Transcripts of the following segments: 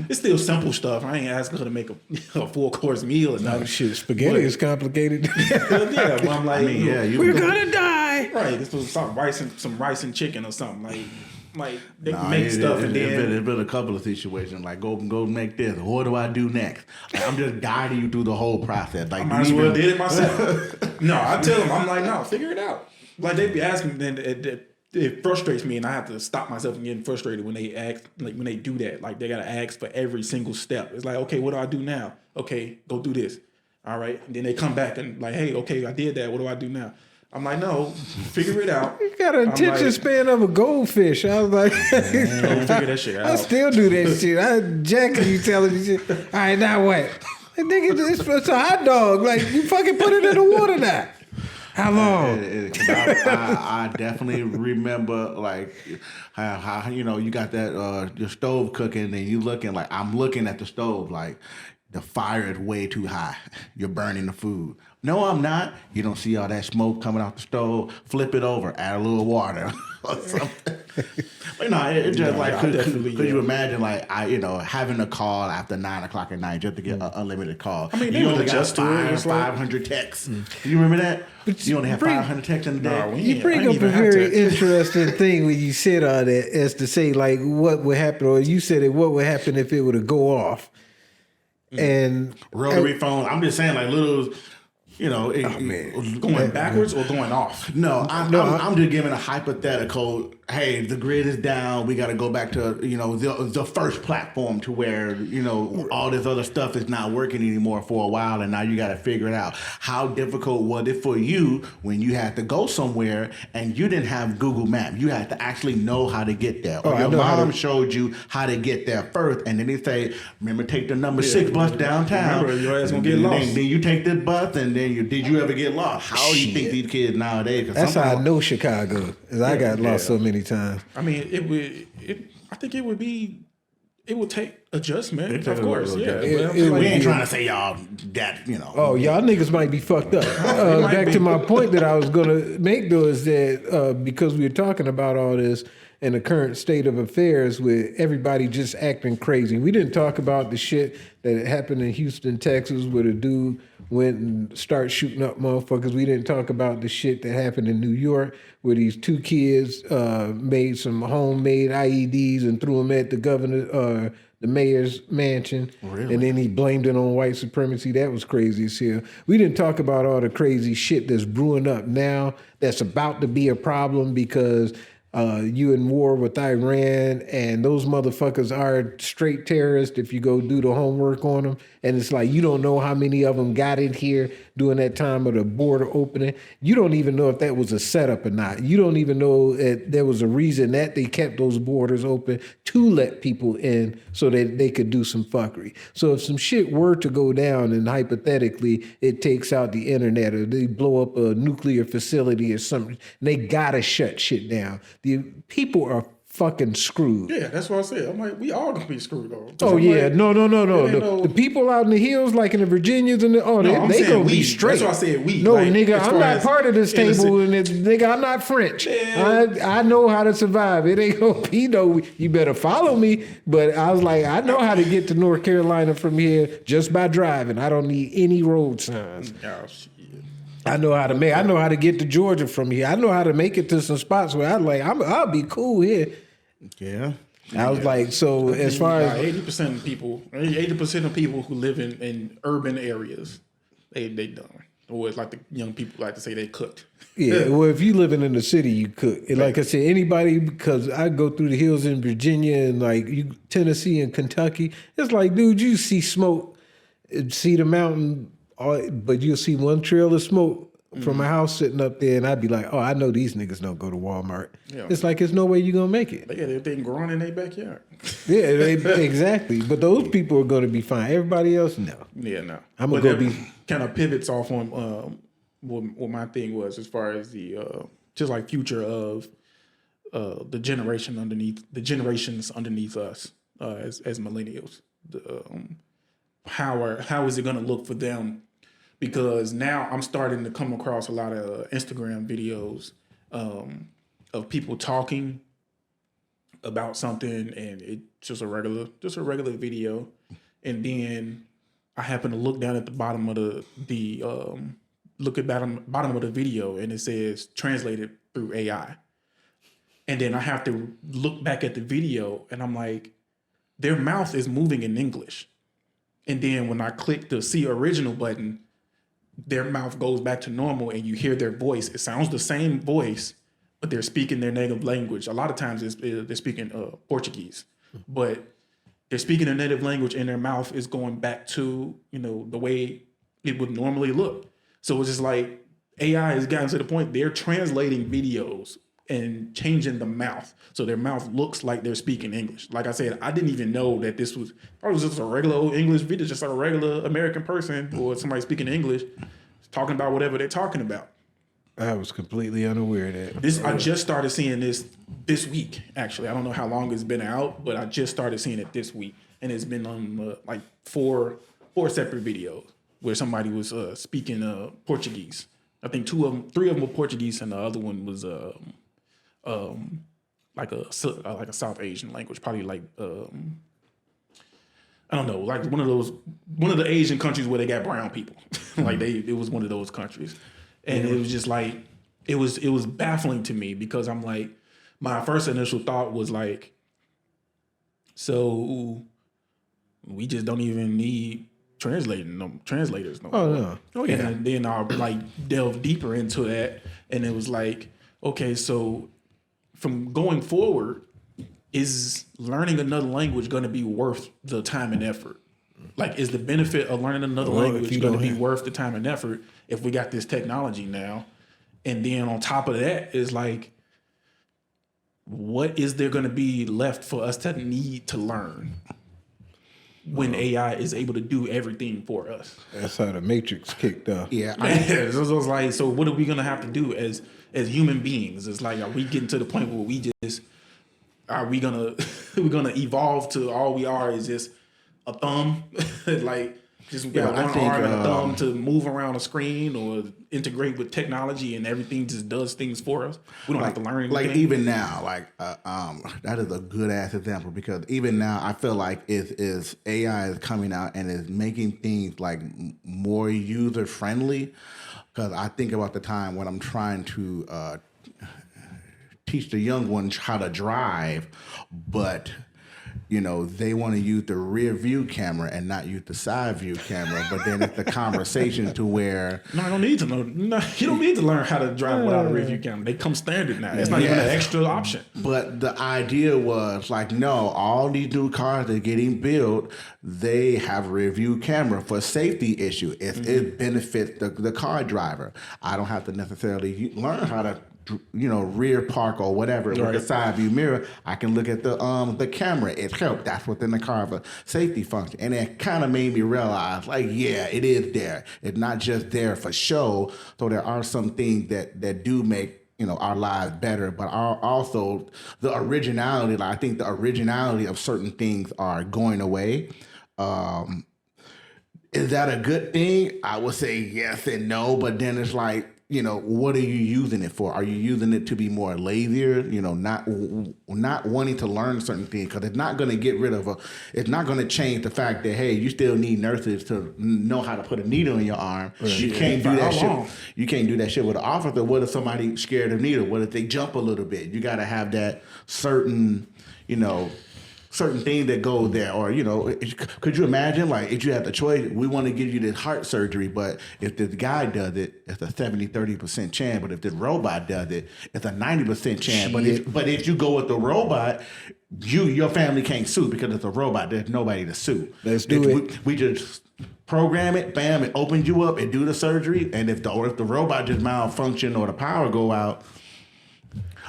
it's still simple stuff. I ain't asking her to make a full course meal or nothing. Oh shit, spaghetti is complicated. Yeah, but I'm like, we're gonna die. Right, this was some rice and chicken or something like they make stuff and then it's been a couple of situations like go make this. What do I do next? Like, I'm just guiding you through the whole process. Like I might as well did it myself. No, I tell them, I'm like, no, figure it out. Like they be asking, then it frustrates me, and I have to stop myself from getting frustrated when they ask, like when they do that. Like they gotta ask for every single step. It's like, okay, what do I do now? Okay, go do this. All right, and then they come back and like, hey, okay, I did that. What do I do now? I'm like, no, figure it out. You got an attention span of a goldfish. I was like, figure that shit out. I still do that shit. Jack, you telling me shit. All right, now what? Like, nigga, it's a hot dog. Like, you fucking put it in the water now. How long? I definitely remember like how you got that your stove cooking and you looking like I'm looking at the stove like the fire is way too high. You're burning the food. No, I'm not. You don't see all that smoke coming out the stove. Flip it over. Add a little water or something. But no, it's just like could you imagine like having a call after 9 o'clock at night just to get an unlimited call? I mean, you only got 500 texts. You remember that? You only have 500 texts in the day. You bring up a very interesting thing when you said all that, as to say like what would happen, or you said it. What would happen if it were to go off? And rotary phone. I'm just saying like little. Going backwards or going off? No, I'm just giving a hypothetical. Hey, the grid is down. We got to go back to the first platform to where all this other stuff is not working anymore for a while, and now you got to figure it out. How difficult was it for you when you had to go somewhere and you didn't have Google Maps? You had to actually know how to get there, or your mom showed you how to get there first, and then they say, "Remember, take the number 6 bus downtown." Remember, your ass gonna get lost. Then you take this bus, and then did you ever get lost? How do you think these kids nowadays? That's how I know Chicago, because I got lost so many times. I mean, I think it would take adjustment, of course. Yeah, we ain't trying to say y'all got Oh, y'all niggas might be fucked up. Back to my point that I was gonna make though is that because we were talking about all this and the current state of affairs with everybody just acting crazy. We didn't talk about the shit that happened in Houston, Texas, where the dude went and started shooting up motherfuckers. We didn't talk about the shit that happened in New York, where these 2 kids made some homemade IEDs and threw them at the mayor's mansion. Really? And then he blamed it on white supremacy. That was crazy as hell. We didn't talk about all the crazy shit that's brewing up now that's about to be a problem because you in war with Iran, and those motherfuckers are straight terrorists if you go do the homework on them. And it's like, you don't know how many of them got in here during that time of the border opening. You don't even know if that was a setup or not. You don't even know that there was a reason that they kept those borders open to let people in so that they could do some fuckery. So if some shit were to go down and hypothetically it takes out the internet or they blow up a nuclear facility or something, they gotta shut shit down. The people are fucking screwed. Yeah, that's what I said. I'm like, we all gonna be screwed though. Oh yeah, like, no. The people out in the hills, like in the Virginians and they gonna be straight. That's why I said we. No, like, nigga, I'm not part of this table, and nigga, I'm not French. Yeah. I know how to survive. It ain't gonna be no. You better follow me. But I was like, I know how to get to North Carolina from here just by driving. I don't need any road signs. Oh shit. I know how to get to Georgia from here. I know how to make it to some spots where I'll be cool here. Yeah. I was like, so as far as 80% of people who live in urban areas, they done. Or it's like the young people like to say they cooked. Yeah, well, if you living in the city, you cook. And like I said, anybody, because I go through the hills in Virginia and like Tennessee and Kentucky, it's like, dude, you see smoke, see the mountain, but you'll see one trail of smoke from a house sitting up there, and I'd be like, oh, I know these niggas don't go to Walmart. Yeah. It's like, there's no way you're going to make it. But yeah, they're growing in their backyard. Yeah, exactly. But those people are going to be fine. Everybody else, no. Yeah, no. I'm going to go be... kind of pivots off on what my thing was as far as the, just like future of the generations underneath us as millennials. How is it going to look for them? Because now I'm starting to come across a lot of Instagram videos of people talking about something, and it's just a regular video, and then I happen to look down at the bottom of bottom of the video, and it says translated through AI, and then I have to look back at the video, and I'm like, their mouth is moving in English, and then when I click the see original button, their mouth goes back to normal, and you hear their voice. It sounds the same voice, but they're speaking their native language. A lot of times they're speaking Portuguese, but they're speaking their native language, and their mouth is going back to, the way it would normally look. So it's just like AI has gotten to the point they're translating videos and changing the mouth. So their mouth looks like they're speaking English. Like I said, I didn't even know that this was just a regular old English video, just like a regular American person or somebody speaking English, talking about whatever they're talking about. I was completely unaware of that. I just started seeing this week, actually. I don't know how long it's been out, but I just started seeing it this week. And it's been on like four separate videos where somebody was speaking Portuguese. I think three of them were Portuguese, and the other one was like a South Asian language, probably like I don't know, like one of the Asian countries where they got brown people. Like it was one of those countries. And it was just like, it was baffling to me, because I'm like, my first initial thought was like, so we just don't even need translators no more. Oh, no. Oh, yeah. And then I'll like delve deeper into that. And it was like, okay, so from going forward, is learning another language going to be worth the time and effort? Like, is the benefit of learning another language going to be worth the time and effort if we got this technology now? And then on top of that is like, what is there going to be left for us to need to learn when AI is able to do everything for us? That's how the Matrix kicked off. Yeah. So it was like, so what are we going to have to do as human beings? It's like, are we getting to the point where we're going to evolve to all we are is just a thumb? Like, just we got one arm and a thumb to move around a screen or integrate with technology, and everything just does things for us. We don't have to learn anything. Like even now, that is a good ass example, because even now I feel like is AI is coming out and is making things like more user friendly. Because I think about the time when I'm trying to teach the young ones how to drive, but they want to use the rear view camera and not use the side view camera. But then it's the conversation to where I don't need to know. No, you don't need to learn how to drive without a rear view camera. They come standard now. It's not even an extra option. But the idea was like, no, all these new cars that are getting built, they have a rear view camera for safety issue. It benefits the car driver. I don't have to necessarily learn how to rear park or whatever with the side view mirror. I can look at the camera. It helped. That's within the car for safety function. And it kind of made me realize, like, yeah, it is there. It's not just there for show. So there are some things that do make our lives better, but also the originality. Like, I think the originality of certain things are going away. Is that a good thing? I would say yes and no, but then it's like, what are you using it for? Are you using it to be more lazier? Not wanting to learn certain things, because it's not going to get rid of it's not going to change the fact that, hey, you still need nurses to know how to put a needle in your arm. Right. You can't do that shit. You can't do that shit with an officer. What if somebody scared of needle? What if they jump a little bit? You got to have that certain things that go there. Or, could you imagine, like, if you had the choice, we want to give you this heart surgery, but if this guy does it, it's a 30% chance. But if this robot does it, it's a 90% chance. But if you go with the robot, your family can't sue because it's a robot. There's nobody to sue. Let's do it. We just program it, bam, it opens you up and do the surgery. And if the robot just malfunction or the power go out,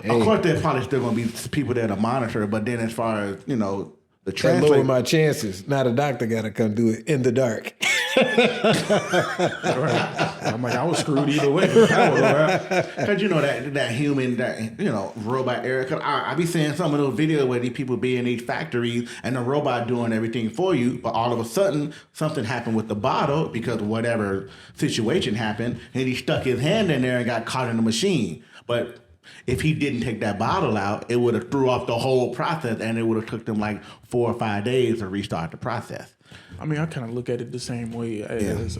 of course, there's probably still going to be people there to monitor, but then as far as, the translate... lower my chances. Now the doctor got to come do it in the dark. Right. I'm like, I was screwed either way. Because, that human, robot era. Because I be seeing some of those videos where these people be in these factories and the robot doing everything for you, but all of a sudden, something happened with the bottle because whatever situation happened, and he stuck his hand in there and got caught in the machine. But if he didn't take that bottle out, it would have threw off the whole process, and it would have took them like 4 or 5 days to restart the process. I mean, I kind of look at it the same way as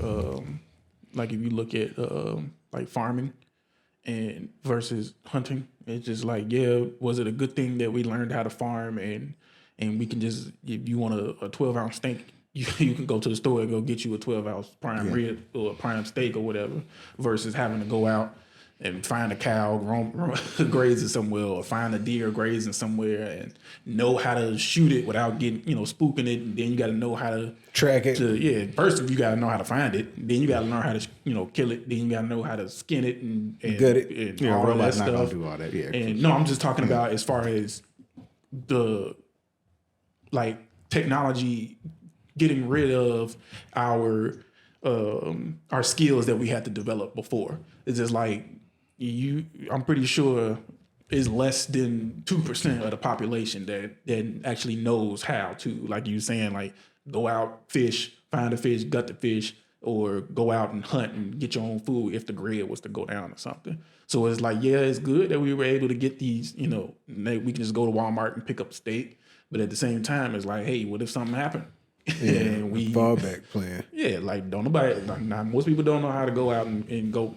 like if you look at like farming and versus hunting. It's just like, yeah, was it a good thing that we learned how to farm and we can just, if you want a 12-ounce steak, you can go to the store and go get you a 12-ounce prime rib or a prime steak or whatever, versus having to go out and find a cow grazing somewhere, or find a deer grazing somewhere, and know how to shoot it without getting, spooking it. And then you got to know how to track it. First you got to know how to find it. Then you got to learn how to, kill it. Then you got to know how to skin it and gut it. And all that stuff. Not gonna do all that. Yeah. And no, I'm just talking about as far as the technology getting rid of our skills that we had to develop before. It's just like I'm pretty sure is less than 2% of the population that actually knows how to, like you were saying, like go out, fish, find a fish, gut the fish, or go out and hunt and get your own food if the grid was to go down or something. So it's like, yeah, it's good that we were able to get these, we can just go to Walmart and pick up a steak. But at the same time, it's like, hey, what if something happened? Yeah, and we fallback plan. Yeah, like don't nobody. Most people don't know how to go out and go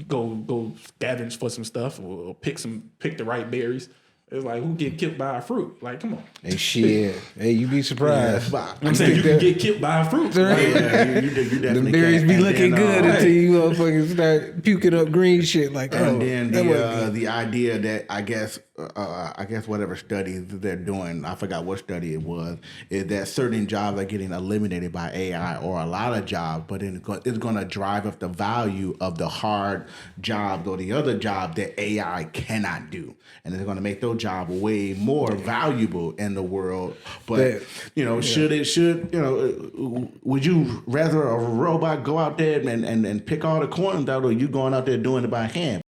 scavenge for some stuff or pick the right berries. It's like, who get killed by a fruit? Like, come on. Hey, shit. Hey, you be surprised. I'm saying you can get killed by a fruit. Right? Yeah, you definitely the berries can. be And looking then, good until you motherfuckers start puking up green shit like, and then the idea that I guess whatever study they're doing, I forgot what study it was, is that certain jobs are getting eliminated by AI, or a lot of jobs, but it's going to drive up the value of the hard jobs or the other job that AI cannot do, and it's going to make those jobs way more valuable in the world. But would you rather a robot go out there and pick all the corn out, or you going out there doing it by hand?